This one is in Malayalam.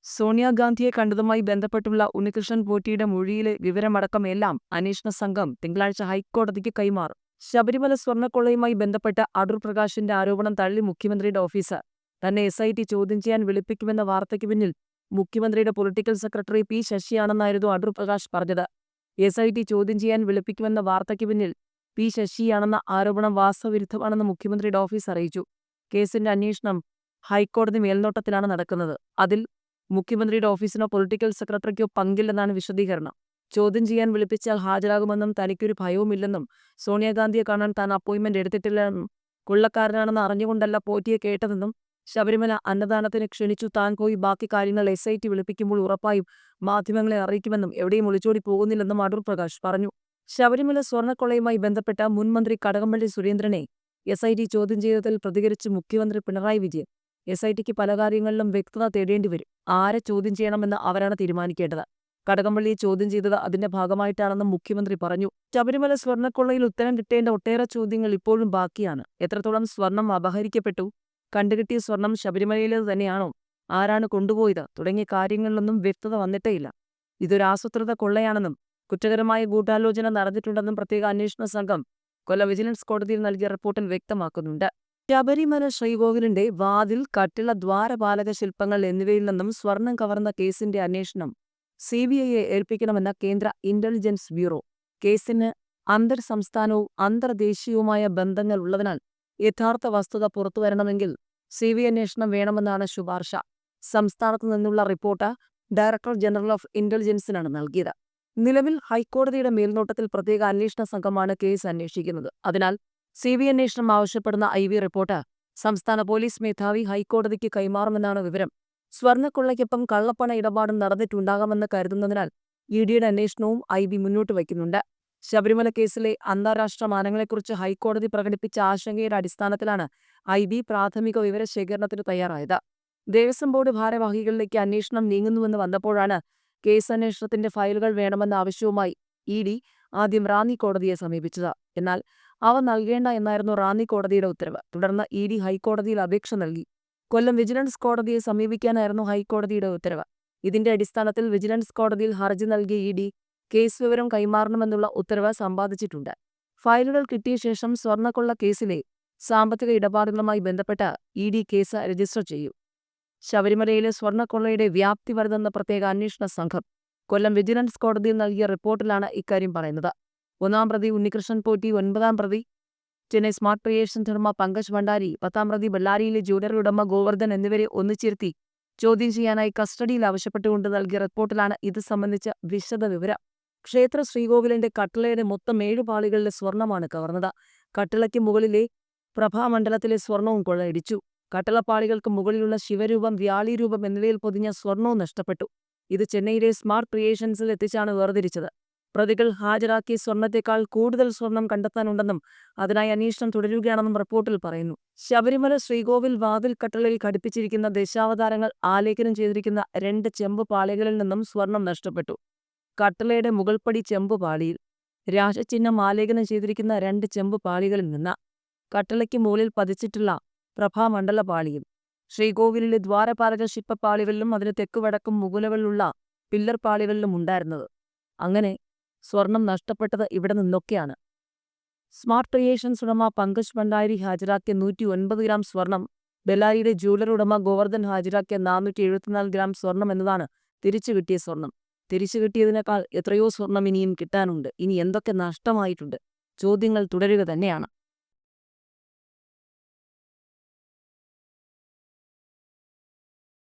സോണിയാഗാന്ധിയെ കണ്ടതുമായി ബന്ധപ്പെട്ടുള്ള ഉണ്ണികൃഷ്ണൻ പോറ്റിയുടെ മൊഴിയിലെ വിവരമടക്കം എല്ലാം അന്വേഷണ സംഘം തിങ്കളാഴ്ച ഹൈക്കോടതിക്ക് കൈമാറും. ശബരിമല സ്വർണ്ണക്കൊള്ളയുമായി ബന്ധപ്പെട്ട അടൂർ പ്രകാശിന്റെ ആരോപണം തള്ളി മുഖ്യമന്ത്രിയുടെ ഓഫീസ് തന്നെ SIT ചോദ്യം ചെയ്യാൻ വിളിപ്പിക്കുമെന്ന വാർത്തയ്ക്ക് പിന്നിൽ മുഖ്യമന്ത്രിയുടെ പൊളിറ്റിക്കൽ സെക്രട്ടറി പി ശശിയാണെന്നായിരുന്നു അടൂർ പ്രകാശ് പറഞ്ഞത്. SIT ചോദ്യം ചെയ്യാൻ വിളിപ്പിക്കുമെന്ന വാർത്തയ്ക്ക് പിന്നിൽ പി ശശിയാണെന്ന ആരോപണം വാസ്തവവിരുദ്ധമാണെന്ന് മുഖ്യമന്ത്രിയുടെ ഓഫീസ് അറിയിച്ചു. കേസിന്റെ അന്വേഷണം ഹൈക്കോടതി മേൽനോട്ടത്തിലാണ് നടക്കുന്നത്. അതിൽ മുഖ്യമന്ത്രിയുടെ ഓഫീസിനോ പൊളിറ്റിക്കൽ സെക്രട്ടറിക്കോ പങ്കില്ലെന്നാണ് വിശദീകരണം. ചോദ്യം ചെയ്യാൻ വിളിപ്പിച്ചാൽ ഹാജരാകുമെന്നും തനിക്കൊരു ഭയവുമില്ലെന്നും സോണിയാഗാന്ധിയെ കാണാൻ താൻ അപ്പോയിന്റ്മെന്റ് എടുത്തിട്ടില്ലെന്നും കൊള്ളക്കാരനാണെന്ന് അറിഞ്ഞുകൊണ്ടല്ല പോറ്റിയെ കേട്ടതെന്നും ശബരിമല അന്നദാനത്തിന് ക്ഷണിച്ചു താൻ പോയി ബാക്കി കാര്യങ്ങൾ SIT വിളിപ്പിക്കുമ്പോൾ ഉറപ്പായും മാധ്യമങ്ങളെ അറിയിക്കുമെന്നും എവിടെയും ഒളിച്ചോടി പോകുന്നില്ലെന്നും അടൂർ പ്രകാശ് പറഞ്ഞു. ശബരിമല സ്വർണ്ണക്കൊള്ളയുമായി ബന്ധപ്പെട്ട മുൻ മന്ത്രി കടകംപള്ളി സുരേന്ദ്രനെ SIT ചോദ്യം ചെയ്തതിൽ പ്രതികരിച്ച് മുഖ്യമന്ത്രി പിണറായി വിജയൻ SITക്ക് പല കാര്യങ്ങളിലും വ്യക്തത തേടേണ്ടി വരും. ആരെ ചോദ്യം ചെയ്യണമെന്ന് അവരാണ് തീരുമാനിക്കേണ്ടത്. കടകംപള്ളിയെ ചോദ്യം ചെയ്തത് അതിന്റെ ഭാഗമായിട്ടാണെന്നും മുഖ്യമന്ത്രി പറഞ്ഞു. ശബരിമല സ്വർണ്ണക്കൊള്ളയിൽ ഉത്തരം കിട്ടേണ്ട ഒട്ടേറെ ചോദ്യങ്ങൾ ഇപ്പോഴും ബാക്കിയാണ്. എത്രത്തോളം സ്വർണം അപഹരിക്കപ്പെട്ടു? കണ്ടുകിട്ടിയ സ്വർണം ശബരിമലയിലേത് തന്നെയാണോ? ആരാണ് കൊണ്ടുപോയത്? തുടങ്ങിയ കാര്യങ്ങളിലൊന്നും വ്യക്തത വന്നിട്ടേയില്ല. ഇതൊരു ആസൂത്രിത കൊള്ളയാണെന്നും കുറ്റകരമായ ഗൂഢാലോചന നടന്നിട്ടുണ്ടെന്നും പ്രത്യേക അന്വേഷണ സംഘം കൊല്ലം വിജിലൻസ് കോടതിയിൽ നൽകിയ റിപ്പോർട്ടിൽ വ്യക്തമാക്കുന്നുണ്ട്. ശബരിമല ശ്രീകോവിലിന്റെ വാതിൽ, കട്ടിള, ദ്വാരപാലക ശില്പങ്ങൾ എന്നിവയിൽ നിന്നും സ്വർണം കവർന്ന കേസിന്റെ അന്വേഷണം CBIയെ ഏൽപ്പിക്കണമെന്ന കേന്ദ്ര ഇന്റലിജൻസ് ബ്യൂറോ. കേസിന് അന്തർ സംസ്ഥാനവും അന്തർദേശീയവുമായ ബന്ധങ്ങൾ ഉള്ളതിനാൽ യഥാർത്ഥ വസ്തുത പുറത്തുവരണമെങ്കിൽ CBI അന്വേഷണം വേണമെന്നാണ് ശുപാർശ. സംസ്ഥാനത്തു നിന്നുള്ള റിപ്പോർട്ട് ഡയറക്ടർ ജനറൽ ഓഫ് ഇന്റലിജൻസിനാണ് നൽകിയത്. നിലവിൽ ഹൈക്കോടതിയുടെ മേൽനോട്ടത്തിൽ പ്രത്യേക അന്വേഷണ സംഘമാണ് കേസ് അന്വേഷിക്കുന്നത്. അതിനാൽ CBI അന്വേഷണം ആവശ്യപ്പെടുന്ന IV റിപ്പോർട്ട് സംസ്ഥാന പോലീസ് മേധാവി ഹൈക്കോടതിക്ക് കൈമാറുമെന്നാണ് വിവരം. സ്വർണ്ണക്കൊള്ളയ്ക്കൊപ്പം കള്ളപ്പണ ഇടപാടും നടന്നിട്ടുണ്ടാകാമെന്ന് കരുതുന്നതിനാൽ EDയുടെ അന്വേഷണവും IB മുന്നോട്ട് വയ്ക്കുന്നുണ്ട്. ശബരിമല കേസിലെ അന്താരാഷ്ട്ര മാനങ്ങളെക്കുറിച്ച് ഹൈക്കോടതി പ്രകടിപ്പിച്ച ആശങ്കയുടെ അടിസ്ഥാനത്തിലാണ് IB പ്രാഥമിക വിവരശേഖരണത്തിന് തയ്യാറായത്. ദേവസ്വം ബോർഡ് ഭാരവാഹികളിലേക്ക് അന്വേഷണം നീങ്ങുന്നുവെന്ന് വന്നപ്പോഴാണ് കേസ് അന്വേഷണത്തിന്റെ ഫയലുകൾ വേണമെന്ന ആവശ്യവുമായി ED ആദ്യം റാന്നി കോടതിയെ സമീപിച്ചത്. എന്നാൽ അവ നൽകേണ്ട എന്നായിരുന്നു റാന്നി കോടതിയുടെ ഉത്തരവ്. തുടർന്ന് ED ഹൈക്കോടതിയിൽ അപേക്ഷ നൽകി. കൊല്ലം വിജിലൻസ് കോടതിയെ സമീപിക്കാനായിരുന്നു ഹൈക്കോടതിയുടെ ഉത്തരവ്. ഇതിന്റെ അടിസ്ഥാനത്തിൽ വിജിലൻസ് കോടതിയിൽ ഹർജി നൽകിയ ED കേസ് വിവരം കൈമാറണമെന്നുള്ള ഉത്തരവ് സമ്പാദിച്ചിട്ടുണ്ട്. ഫയലുകൾ കിട്ടിയ ശേഷം സ്വർണ്ണക്കൊള്ള കേസിലെ സാമ്പത്തിക ഇടപാടുകളുമായി ബന്ധപ്പെട്ട് ED കേസ് രജിസ്റ്റർ ചെയ്യും. ശബരിമലയിലെ സ്വർണ്ണക്കൊള്ളയുടെ വ്യാപ്തി വരുന്നെന്ന പ്രത്യേക അന്വേഷണ സംഘം കൊല്ലം വിജിലൻസ് കോടതിയിൽ നൽകിയ റിപ്പോർട്ടിലാണ് ഇക്കാര്യം പറയുന്നത്. 1-ാം പ്രതി ഉണ്ണികൃഷ്ണൻ പോറ്റി, 9-ാം പ്രതി ചെന്നൈ സ്മാർട്ട് ക്രിയേഷൻസ് ഉടമ പങ്കജ് ഭണ്ഡാരി, 10-ാം പ്രതി ബെല്ലാരിയിലെ ജ്വല്ലറി ഉടമ ഗോവർദ്ധൻ എന്നിവരെ ഒന്നിച്ചിരുത്തി ചോദ്യം ചെയ്യാനായി കസ്റ്റഡിയിൽ ആവശ്യപ്പെട്ടുകൊണ്ട് നൽകിയ റിപ്പോർട്ടിലാണ് ഇത് സംബന്ധിച്ച വിശദ വിവരം. ക്ഷേത്ര ശ്രീകോവിലിന്റെ കട്ടിളയുടെ മൊത്തം 7 പാളികളിലെ സ്വർണമാണ് കവർന്നത്. കട്ടിളയ്ക്ക് മുകളിലെ പ്രഭാമണ്ഡലത്തിലെ സ്വർണവും കൊള്ളയടിച്ചു. കട്ടിളപ്പാളികൾക്ക് മുകളിലുള്ള ശിവരൂപം, വ്യാളിരൂപം എന്നിവയിൽ പൊതിഞ്ഞ സ്വർണവും നഷ്ടപ്പെട്ടു. ഇത് ചെന്നൈയിലെ സ്മാർട്ട് ക്രിയേഷൻസിൽ എത്തിച്ചാണ് വേർതിരിച്ചത്. പ്രതികൾ ഹാജരാക്കിയ സ്വർണത്തേക്കാൾ കൂടുതൽ സ്വർണം കണ്ടെത്താനുണ്ടെന്നും അതിനായി അന്വേഷണം തുടരുകയാണെന്നും റിപ്പോർട്ടിൽ പറയുന്നു. ശബരിമല ശ്രീകോവിൽ വാതിൽ കട്ടിളയിൽ ഘടിപ്പിച്ചിരിക്കുന്ന ദശാവതാരങ്ങൾ ആലേഖനം ചെയ്തിരിക്കുന്ന 2 ചെമ്പ് പാളികളിൽ നിന്നും സ്വർണം നഷ്ടപ്പെട്ടു. കട്ടിളയുടെ മുകൾപ്പടി ചെമ്പ് പാളിയിൽ രാജചിഹ്നം ആലേഖനം ചെയ്തിരിക്കുന്ന 2 ചെമ്പ് പാളികളിൽ നിന്ന് കട്ടിളയ്ക്ക് മുകളിൽ പതിച്ചിട്ടുള്ള പ്രഭാമണ്ഡല പാളിയും ശ്രീകോവിലിലെ ദ്വാരപാലക ശില്പപ്പാളികളിലും അതിന് തെക്കുവടക്കും മുകുലകളിലുള്ള പില്ലർ പാളികളിലും ഉണ്ടായിരുന്നത്. അങ്ങനെ സ്വർണം നഷ്ടപ്പെട്ടത് ഇവിടെ നിന്നൊക്കെയാണ്. സ്മാർട്ട് ക്രിയേഷൻസ് ഉടമ പങ്കജ് ഭണ്ഡാരി ഹാജരാക്കിയ 109 ഗ്രാം സ്വർണം, ബെല്ലാരിയുടെ ജ്വല്ലറി ഉടമ ഗോവർദ്ധൻ ഹാജരാക്കിയ 474 ഗ്രാം സ്വർണം എന്നതാണ് തിരിച്ചു കിട്ടിയ സ്വർണം. തിരിച്ചു കിട്ടിയതിനേക്കാൾ എത്രയോ സ്വർണം ഇനിയും കിട്ടാനുണ്ട്. ഇനി എന്തൊക്കെ നഷ്ടമായിട്ടുണ്ട്? ചോദ്യങ്ങൾ തുടരുക തന്നെയാണ്.